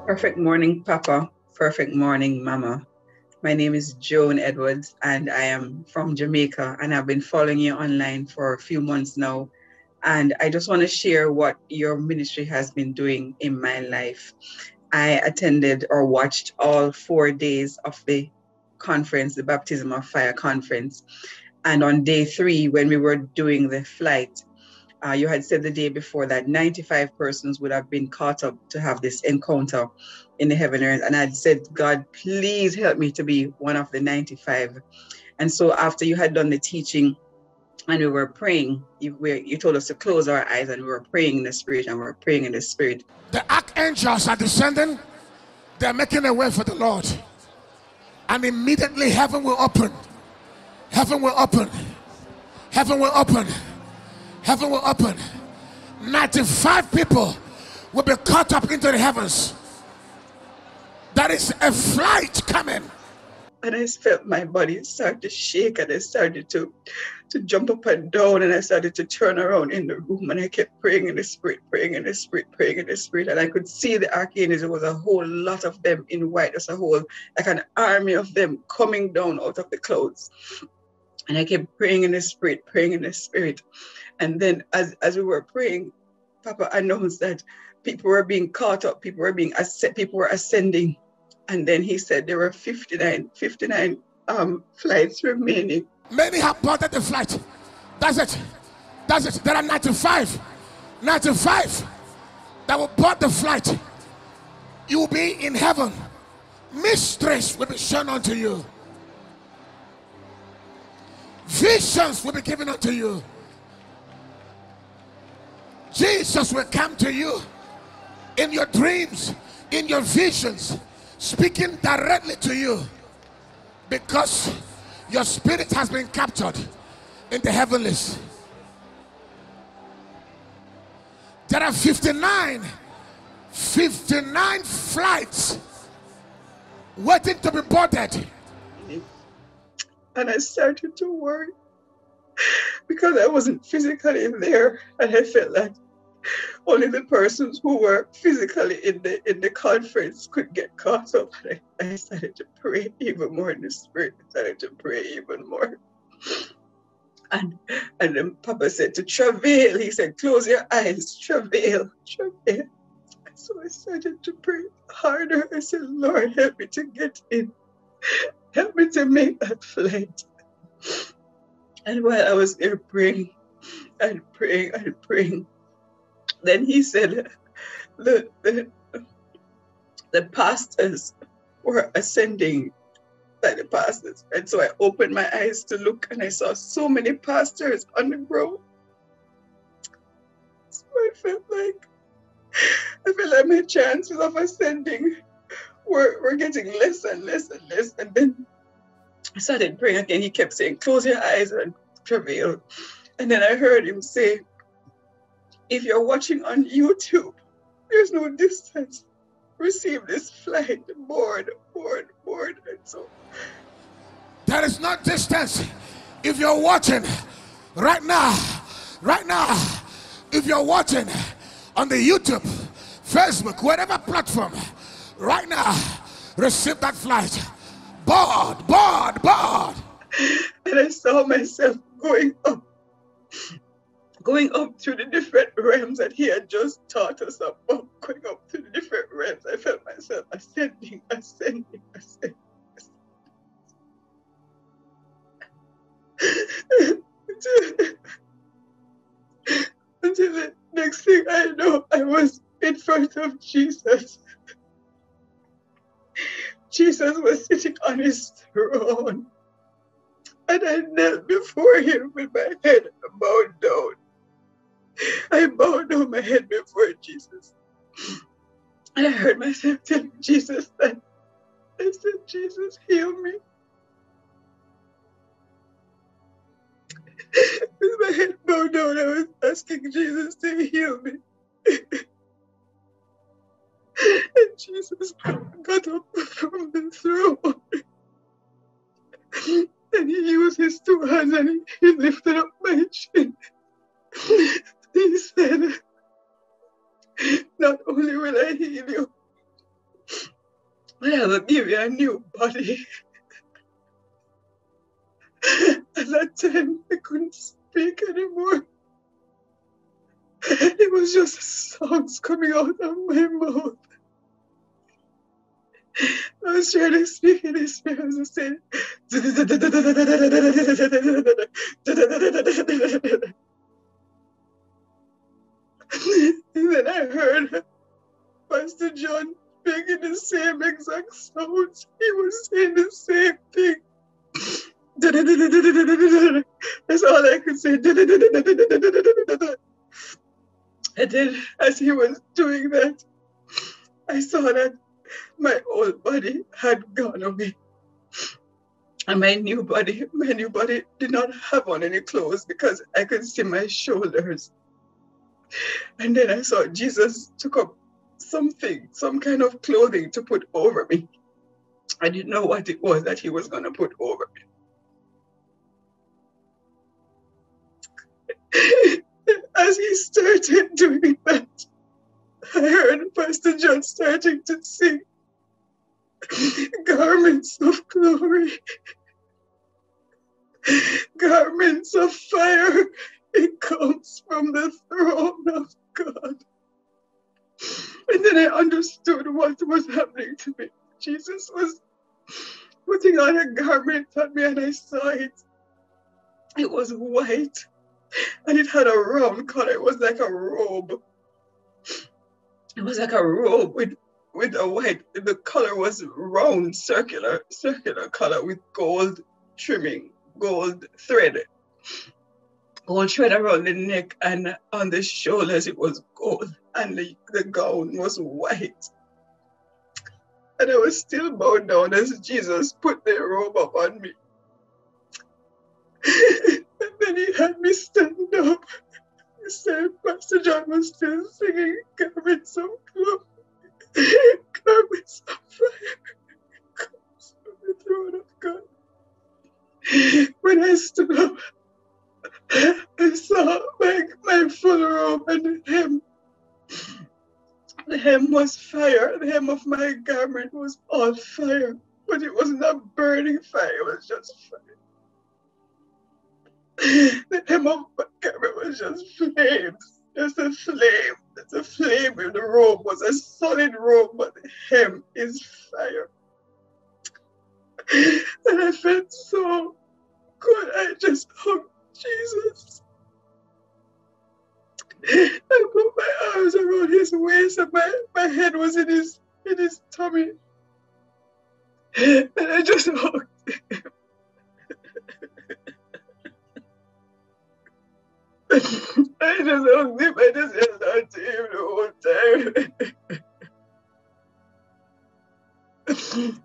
Perfect morning, Papa. Perfect morning, Mama. My name is Joan Edwards, and I am from Jamaica, and I've been following you online for a few months now. And I just want to share what your ministry has been doing in my life. I attended or watched all 4 days of the conference, the Baptism of Fire conference. And on day 3, when we were doing the flight, you had said the day before that 95 persons would have been caught up to have this encounter in the heaven earth. And I'd said, God, please help me to be one of the 95. And so after you had done the teaching and we were praying, you told us to close our eyes, and we were praying in the spirit, and we were praying in the spirit. The archangels are descending. They're making a way for the Lord. And immediately heaven will open. Heaven will open. Heaven will open. Heaven will open. 95 people will be caught up into the heavens. There is a flight coming. And I felt my body start to shake, and I started to jump up and down, and I started to turn around in the room, and I kept praying in the spirit, praying in the spirit, praying in the spirit. And I could see the archangels. There was a whole lot of them in white. There's a whole, like an army of them coming down out of the clouds. And I kept praying in the spirit, praying in the spirit. And then as we were praying, Papa announced that people were being caught up, people were ascending. And then he said there were 59 flights remaining. Many have boarded the flight. That's it. That's it. There are 95 that will board the flight. You will be in heaven. Mysteries will be shown unto you. Visions will be given unto you. Jesus will come to you in your dreams, in your visions, speaking directly to you, because your spirit has been captured in the heavenlies. There are 59 flights waiting to be boarded. And I started to worry because I wasn't physically there, and I felt like only the persons who were physically in the conference could get caught up. And I started to pray even more in the spirit. I started to pray even more. And then Papa said to travail. He said, close your eyes, travail, travail. So I started to pray harder. I said, Lord, help me to get in. Help me to make that flight. And while I was there praying and praying and praying, then he said the pastors were ascending by the pastors. And so I opened my eyes to look, and I saw so many pastors on the ground. So I felt like my chances of ascending were getting less and less and less. And then I started praying again. He kept saying, close your eyes and travail. And then I heard him say, if you're watching on YouTube, there's no distance. Receive this flight, board. And so there is no distance. If you're watching right now, if you're watching on the YouTube, Facebook, whatever platform, right now, receive that flight. Board. And I saw myself going up through the different realms that he had just taught us about, going up through the different realms. I felt myself ascending. Until the next thing I know, I was in front of Jesus. Jesus was sitting on his throne. And I knelt before him with my head bowed down. I bowed down my head before Jesus. And I heard myself telling Jesus that, I said, Jesus, heal me. With my head bowed down, I was asking Jesus to heal me. And Jesus got up from the throne. And he used his 2 hands and he lifted up my chin. He said, not only will I heal you, But I will give you a new body. At that time, I couldn't speak anymore. It was just songs coming out of my mouth. I was trying to speak in his spirit. I was saying, and then I heard Pastor John speaking the same exact sounds. He was saying the same thing. That's all I could say. And then as he was doing that, I saw that my old body had gone away. And my new body did not have on any clothes because I could see my shoulders. And then I saw Jesus took up something, some kind of clothing to put over me. I didn't know what it was that he was going to put over me. As he started doing that, I heard Pastor John starting to sing garments of glory, garments of fire. It comes from the throne of God. And then I understood what was happening to me. Jesus was putting on a garment on me, and I saw it. It was white, and it had a round color. It was like a robe. It was like a robe with a white. The color was round, circular color with gold trimming, gold thread around the neck, and on the shoulders it was gold, and the gown was white. And I was still bowed down as Jesus put the robe up on me. And then he had me stand up. He said, Pastor John was still singing garments of glory, garments of fire, comes from the throne of God. When I stood up, I saw my full robe, and the hem. The hem was fire. The hem of my garment was all fire, but it wasn't a burning fire. It was just fire. The hem of my garment was just flames. Just a flame. There's a flame in the robe. Was a solid robe, but the hem is fire. And I felt so good. I just hugged Jesus. I put my arms around his waist, and my head was in his tummy. And I just hugged him. I just hugged him. I just held on to him the whole time.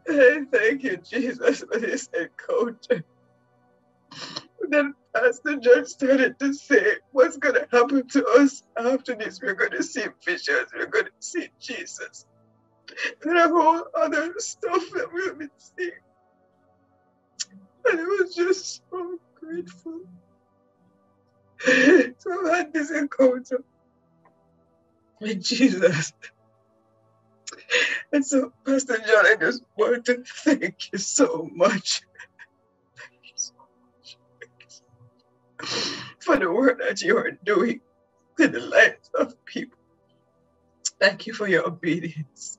I thank you, Jesus, for this encounter. Then Pastor John started to say, what's going to happen to us after this? We're going to see visions. We're going to see Jesus. And a whole other stuff that we'll be seeing. And I was just so grateful to have had this encounter with Jesus. And so, Pastor John, I just want to thank you so much. For the work that you are doing in the lives of people. Thank you for your obedience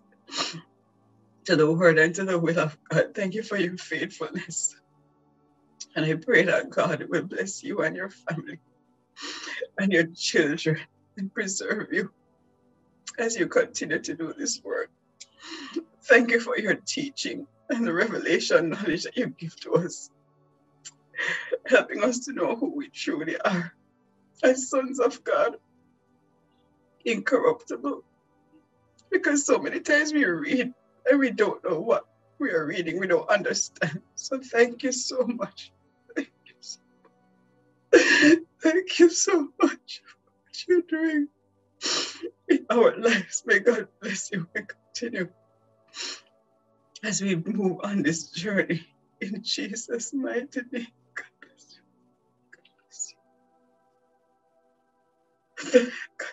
to the word and to the will of God. Thank you for your faithfulness. And I pray that God will bless you and your family and your children and preserve you as you continue to do this work. Thank you for your teaching and the revelation knowledge that you give to us, helping us to know who we truly are as sons of God, incorruptible. Because so many times we read and we don't know what we are reading, we don't understand. So thank you so much. Thank you so much. Thank you so much for what you're doing in our lives. May God bless you and continue as we move on this journey in Jesus' mighty name. God bless you. God bless you. God